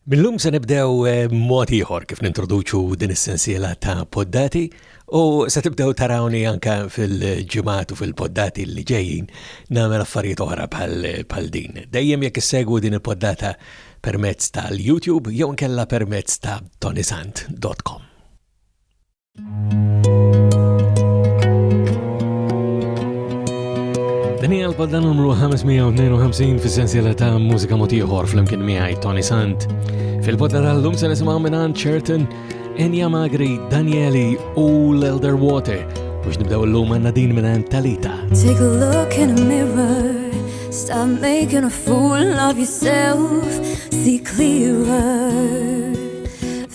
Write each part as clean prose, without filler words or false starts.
Millum se nibdew mod ieħor kif nintroduċu din is-sensiela ta' poddati u se tibdew tarawni anka fil-ġimgħat u fil-poddati li ġejjin nagħmel affarijiet oħra bħal din. Dejjem jekk issegwu din il-poddata permezz tal-YouTube jew inkella permezz ta' ToniSant.com. Dan hija l-podda numru 552 fis-sensiela ta' Mużika Mod Ieħor flimkien miegħi Toni Sant. Fil-podda tal-lum se nisimgħu minn Xerred, Enja Magri, Danieli u l-Elder Water biex nibdew illum għandna din minn Talita. Take a look in a mirror, stop making a fool of yourself, see clearer,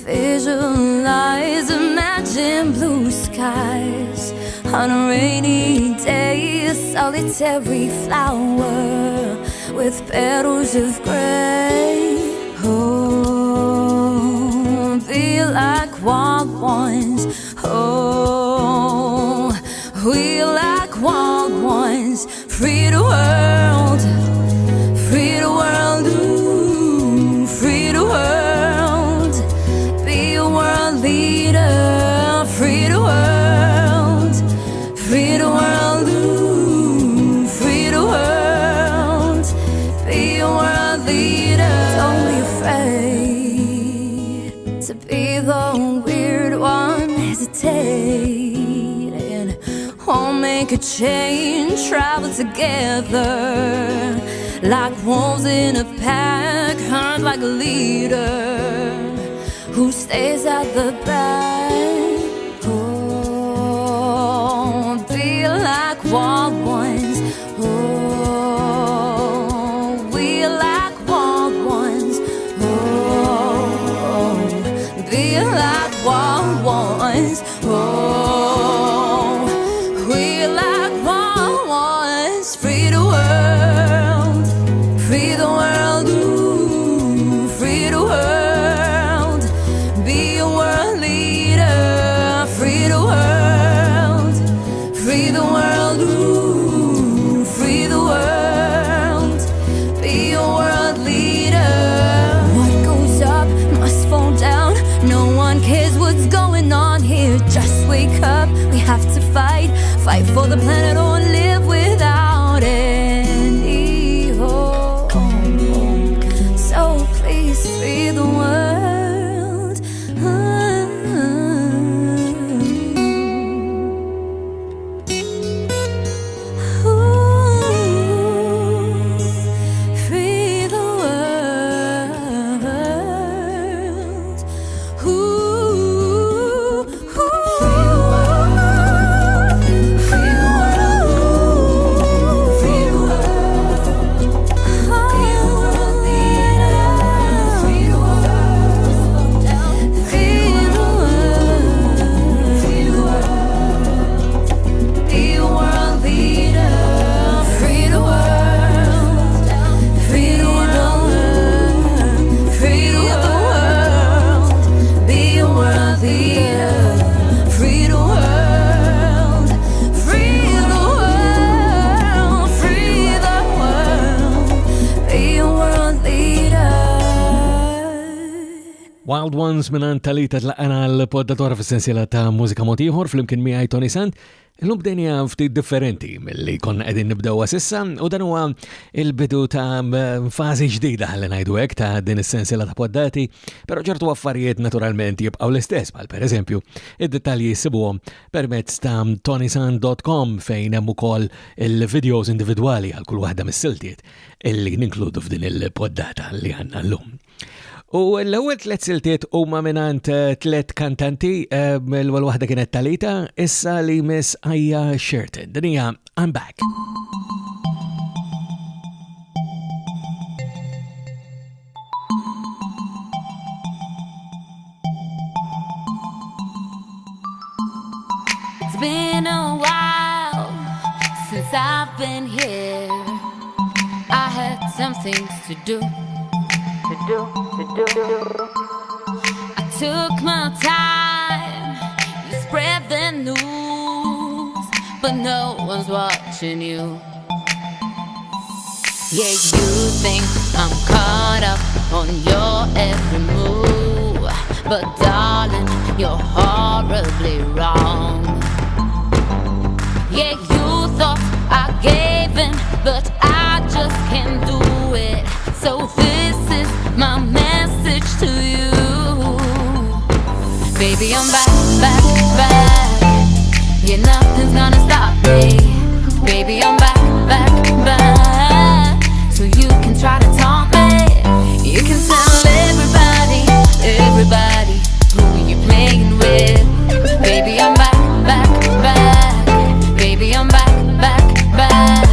visualize, imagine blue skies. On a rainy day, a solitary flower with petals of gray. Oh, be like wild ones. Oh, we like wild ones. Free the world, free the world, ooh, free the world. Be a world leader, free the world. Free the world, ooh, free the world. Be a world leader. Don't be afraid to be the weird one, hesitating. Won't make a change, travel together like wolves in a pack, hunt like a leader who stays at the back. Like wild ones, oh, we like wild ones, oh, be like wild ones, oh, we like wild ones. Free the world, free the world, ooh, free the world. Be a world leader, free the world, free the world. Ooh, free the world, be a world leader. What goes up must fall down. No one cares what's going on here. Just wake up, we have to fight for the planet or live without any hope. So please free the world. Wild Ones minn Talita tlaqana l-poddatora fis-sensiela ta' Mużika Mod Ieħor flimkien miegħi Toni Sant. Illum bdejna ftit differenti milli konna qegħdin nibdew sissa u dan huwa il-bidu ta' fażi ġdida ħalli ngħidu hekk ta' din is-sensiela ta' poddati, però ċertu affarijiet naturalment jibqgħu l-istess bħal pereżempju id-dettalji jsibuhom permezz ta' ToniSant.com fejn hemm ukoll il-videos individwali għal kull waħda mis-siltiet illi ninkludu f'din il-poddata li għandna llum. U l-ewwel tliet siltiet huma mingħand tliet kantanti, l-ewwel waħda kienet Talita, issa li miss Enja Xerred. Din hija I'm Back. It's been a while since I've been here. I had some things to do. I took my time, you spread the news, but no one's watching you. Yeah, you think I'm caught up on your every but darling, you're horribly wrong. Yeah, you thought I gave in, but I just can't do it. So this is my message to you. Baby, I'm back, back, back. Yeah, nothing's gonna stop me. Baby, I'm back, back, back. So you can try to taunt me. You can tell everybody, everybody who you're playing with. Baby, I'm back, back, back. Baby, I'm back, back, back.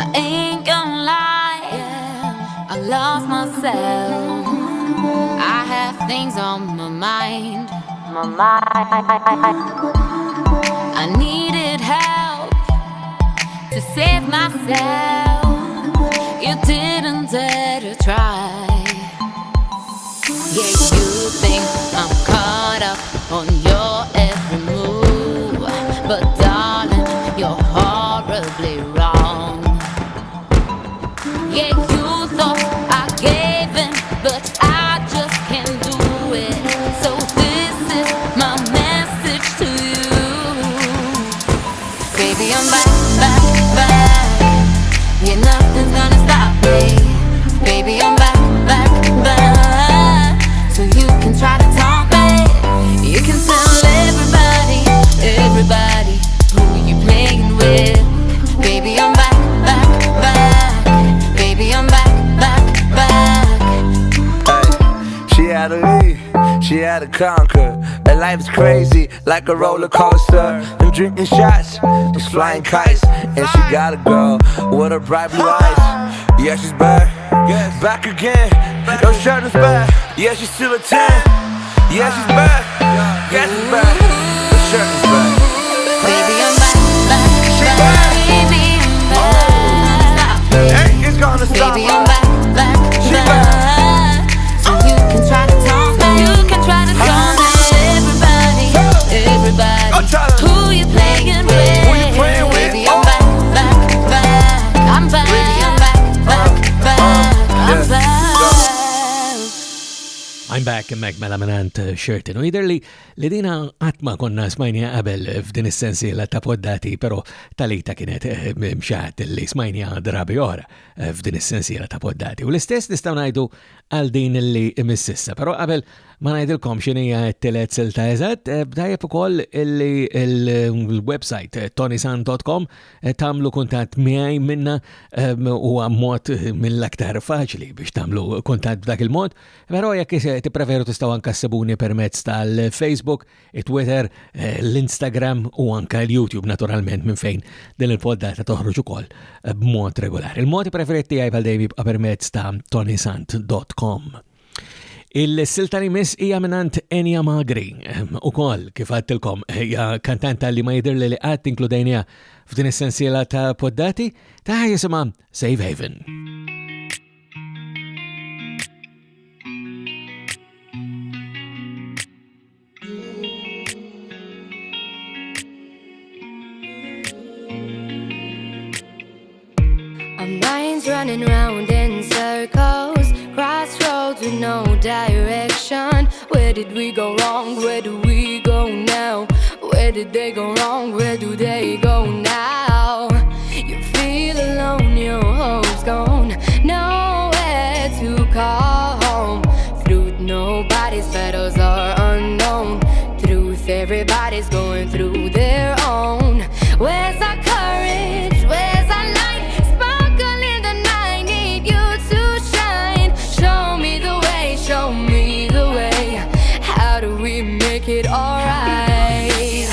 I ain't gonna lie, I lost myself. I have things on my mind. I needed help to save myself. You didn't dare to try. Yeah, you think I'm caught up on your every move, but darling, you're horribly wrong. Yeah, you thought I gave in, but I just can't do it. So this is my message to you. Baby, I'm back, back, back. Yeah, nothing's gonna stop me. Baby, I'm back, back, back. So you can try to taunt me. You can tell everybody, everybody who you playing with. Baby, I'm back, back, back. Baby, I'm back, back, back. Hey, she had to leave, she had to conquer. Her life's crazy, like a roller coaster. I'm drinking shots, just flying kites. And she got a girl with her bright blue eyes. Yeah, she's back, back again. Your shirt is back, yeah, she's still a 10. Yeah, she's back, yeah, she's back. The shirt is back. Baby, I'm back, back, She back. back. Baby, I'm back. Ain't it's gonna stop Baby, her. I'm back, back, She back. So you can try to taunt me. You can try to taunt me. Everybody, everybody. I'll try to- Who you playing with? Who you playing with? Baby, I'm back, back, back. I'm back. Baby, I'm back, back, back. I'm yeah. back. I'm back mek mela minant xerred. U jider li dina għatma konna smajnija qabel f'din is-sensiela ta' poddati, pero talita kienet mxaħat li smajnija drabi oħra f'din is-sensiela ta' poddati. U l-istess nistgħu ngħidu għal din li imississa, pero qabel ma ngħidilkom x'inhija t-telet silta eżatt, bdajjeb ukoll il-website ToniSant.com tagħmlu kuntatt miegħi minna huwa mod mill-aktar faċli biex tagħmlu kuntatt b'dak il-mod, però jekk tippreferu tistgħu anke ssibuni permezz tal-Facebook, Twitter, l-Instagram u anke l-YouTube naturalment minn fejn din il-poddata toħroġ ukoll b'mod regolari. Il-modi preferiti tiegħi bħal dejjem jibqa' permezz ta' ToniSant.com. Il-silta li miss hija minant Enja Magri, ukoll kif għattilkom hija kantanta li ma jidir li qatt inkludejnija f'din is-sensiela ta' poddati ta' jisimha Safe Haven. Our minds running round in circles, crossroads with no direction. Where did we go wrong? Where do we go now? Where did they go wrong? Where do they go now? You feel alone, your hope's gone, nowhere to call home. Truth, nobody's battles are unknown. Truth, everybody's going through their own. Where's our courage? Where's our light? Sparkle in the night, need you to shine. Show me the way, show me the way. How do we make it alright?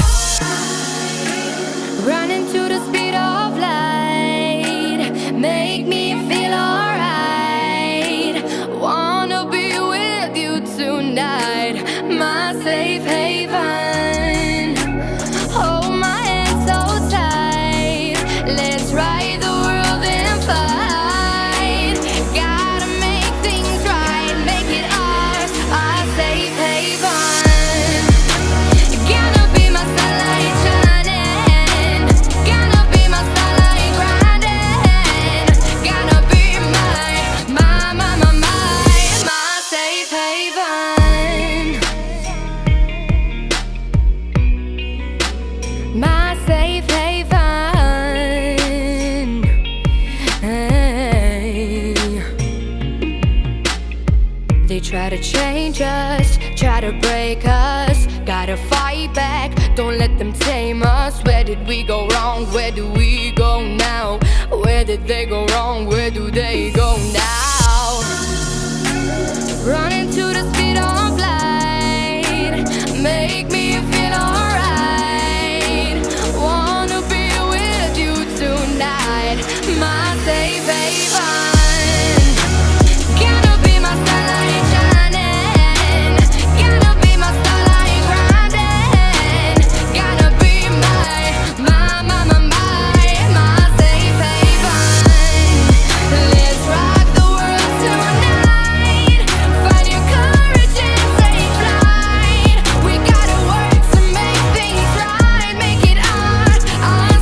Running to the speed of light, make me feel alright. Wanna be with you tonight, my safe haven. Hold my hand so tight, let's ride the world and fight. Gotta make things right, make it ours, our safe haven. They try to change us, try to break us. Gotta fight back, don't let them tame us. Where did we go wrong? Where do we go now? Where did they go wrong? Where do they go now? Running to the speed of light, make me feel alright. Wanna be with you tonight, my safe haven. Gonna be my starlight shining, gonna be my starlight grinding, gonna be my safe haven. Let's rock the world tonight. Find your courage and take flight. We gotta work to make things right, make it our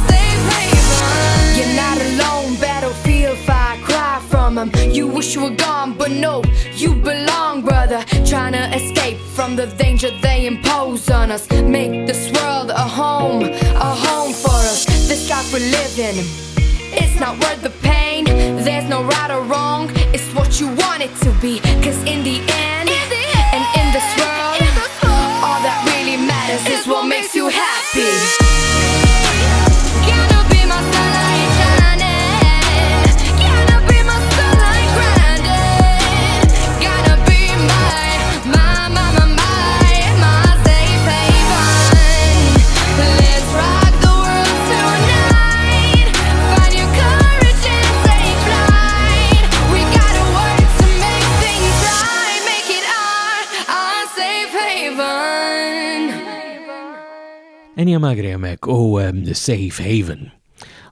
safe haven. You're not alone, battlefield fire, cry from 'em. You wish you were gone, but no, you belong, brother. Trying to escape from the danger they impose on us. Make this world a home for us. This life we're living, it's not worth the pain. There's no right or wrong, it's what you want it to be. 'Cause in the end, and in this world, all that really matters is what makes you happy. Gonna be my starlight shining, gonna be my starlight grinding, gonna be my safe haven. Let's rock the world tonight. Find your courage and take flight. We gotta work to make things right, make it our safe haven. Enja Magri hemmhekk u Safe Haven.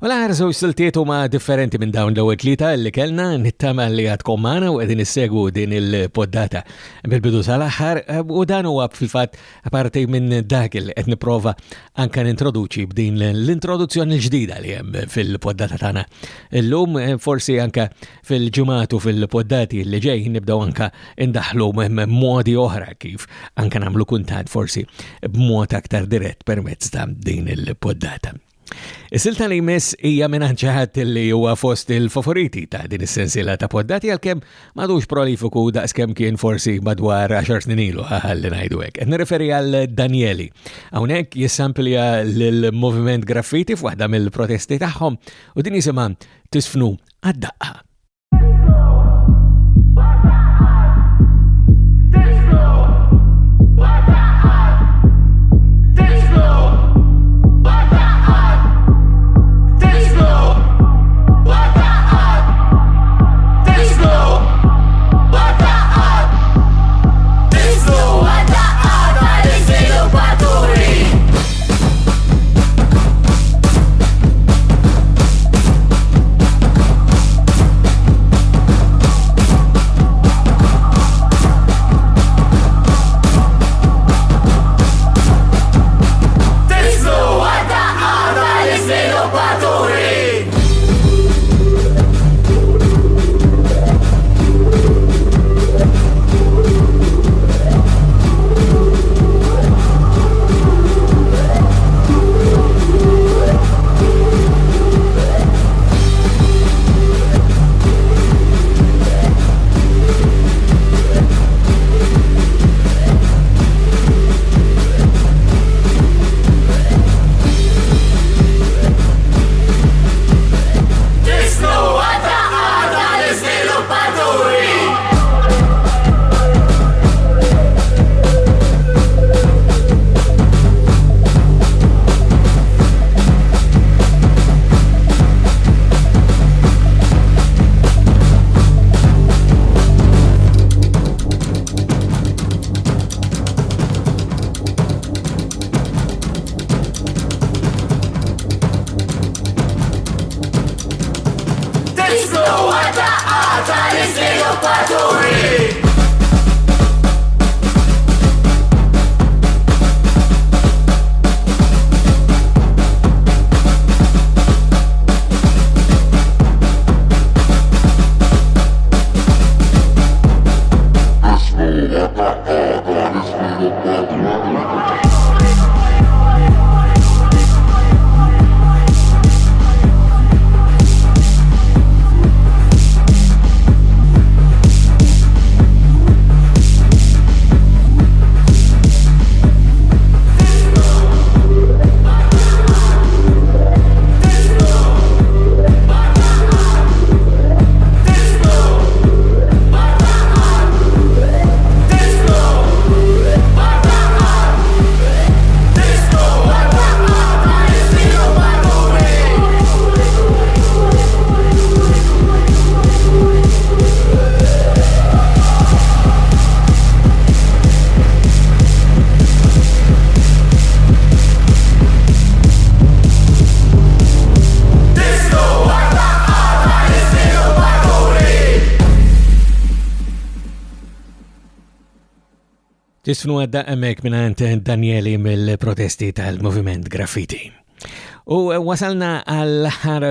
U l-għara żewġ siltiet huma differenti minn dawn l-ewwel tlieta li kellna nittama li għadkom magħna u qegħdin issegwu din il-poddata bil-bidu sal-aħħar u dan huwa fil-fatt apparti minn dak li qed nipprova anke nintroduċi b'din l-introduzzjoni l-ġdida li hemm fil-poddata tagħna. Illum forsi anke fil-ġimgħat u fil-poddati li ġej nibdew anke indaħħlu modi oħra kif anke nagħmlu kuntat forsi b'mod aktar dirett permezz ta' din il-poddata. Is-silta li jmiss hija minn ċaħat li huwa fost il-favoriti ta' din is-sensiela ta' poddati għalkemm m'għadux prolifiku daqskemm kien forsi madwar 10 snin ilu ħalli ngħidu hekk. Qed nirreferi għal Danieli. Hawnhekk jissamplja lill-moviment graffiti f'waħda mill-protesti tagħhom u din jisimha Tisfnu għad-daqqa. Ġisfnu għadda emmek minant Danieli mill-protesti tal-moviment graffiti. U wasalna għal-ħar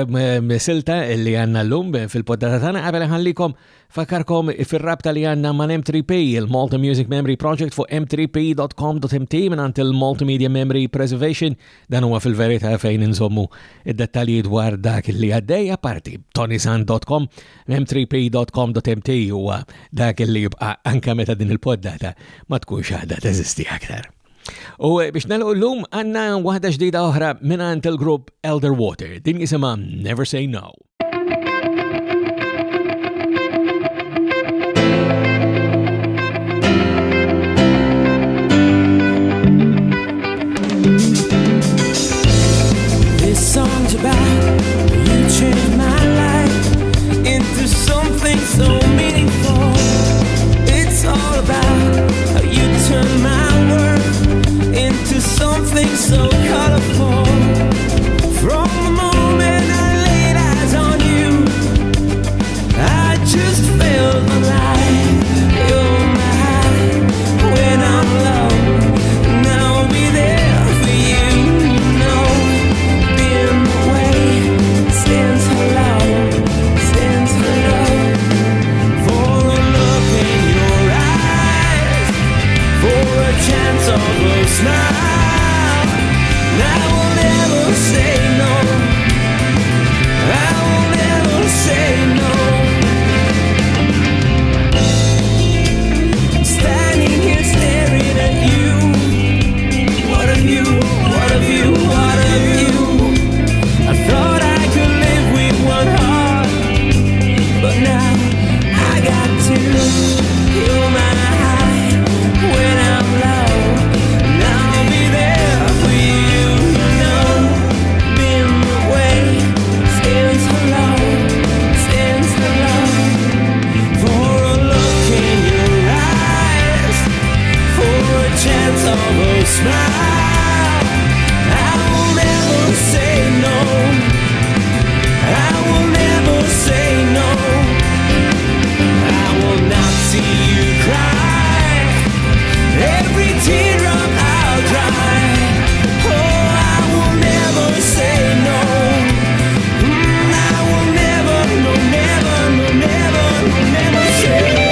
silta li għanna l-lum fil-poddata tana għabel ħallikom fakarkom fil-rabta li għanna man M3P, il-Malta Music Memory Project fuq m3p.com.mt minant il-Multimedia Memory Preservation, dan huwa fil-verita fejn insommu id-dettalji dwar dak li għaddej parti ToniSant.com, m3p.com.mt huwa dak li jibqa anka meta din il-poddata ma tkunx għadha teżisti aktar. U biex nalqu l-lum għanna waħda ġdida oħra minant il-grupp Elder Water, din jisimha Never Say No. This song's about you changed my life into something so meaningful. It's all about how you turn my world into something so colorful. From the moment I laid eyes on you, I just felt alive. You're my high when I'm low, and I'll be there for you. You know, being away stands hello, stands hello. For a look in your eyes, for a chance of a smile. I will never say no. I will never say no. I'm standing here staring at you. What of you? What of you? What of you? I thought I could live with one heart, but now I got two. You're my high when I'm low, and I'll be there for you. You know, being away stands hello, stands hello. For a look in your eyes, for a chance of a smile. I will never say no. I will never say no. I will not see you cry. Every teardrop I'll dry. Oh, I will never say no. I will never, no, never, no, never, no, never say no.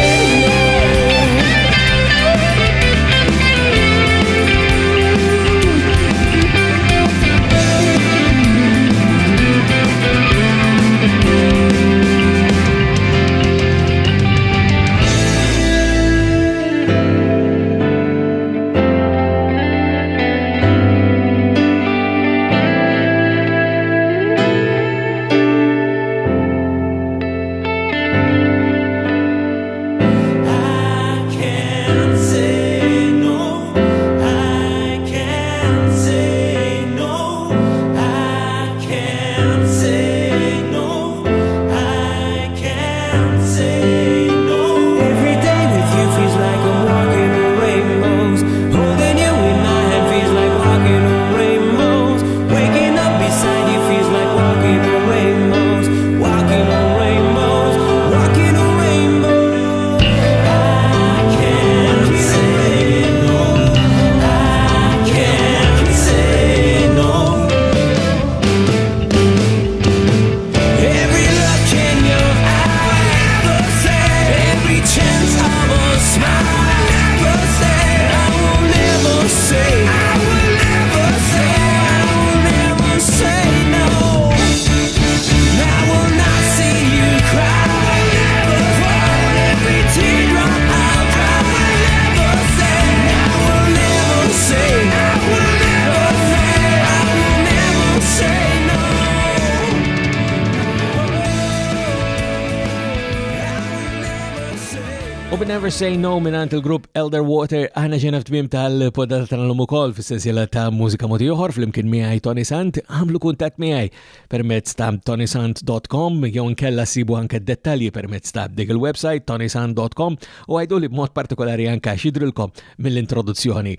Never Say No minant il-grupp Elder Water aħna ġena f'tmiem tal-poddata tal-lum ukoll fis-sensiela ta' Mużika Mod Ieħor fl-imkien miegħi Toni Sant. Għamlu kuntatt miegħi permezz ta' ToniSant.com jew nkella sibu anke dettalji permezz ta' dik il-website ToniSant.com u għajdu li b'mod partikolari anke xidrilkom mill-introduzzjoni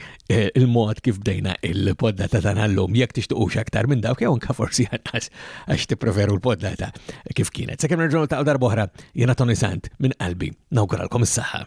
il-mod kif bdejna il-poddata tal-lum jekk tixtuqux aktar minn dawk jew anke forsi għanqas għax tippreferu l-poddata kif kienet. Sakemm nerġgħu ta' darba oħra jiena Toni Sant minn qalbi nawguralkom is-saħħa.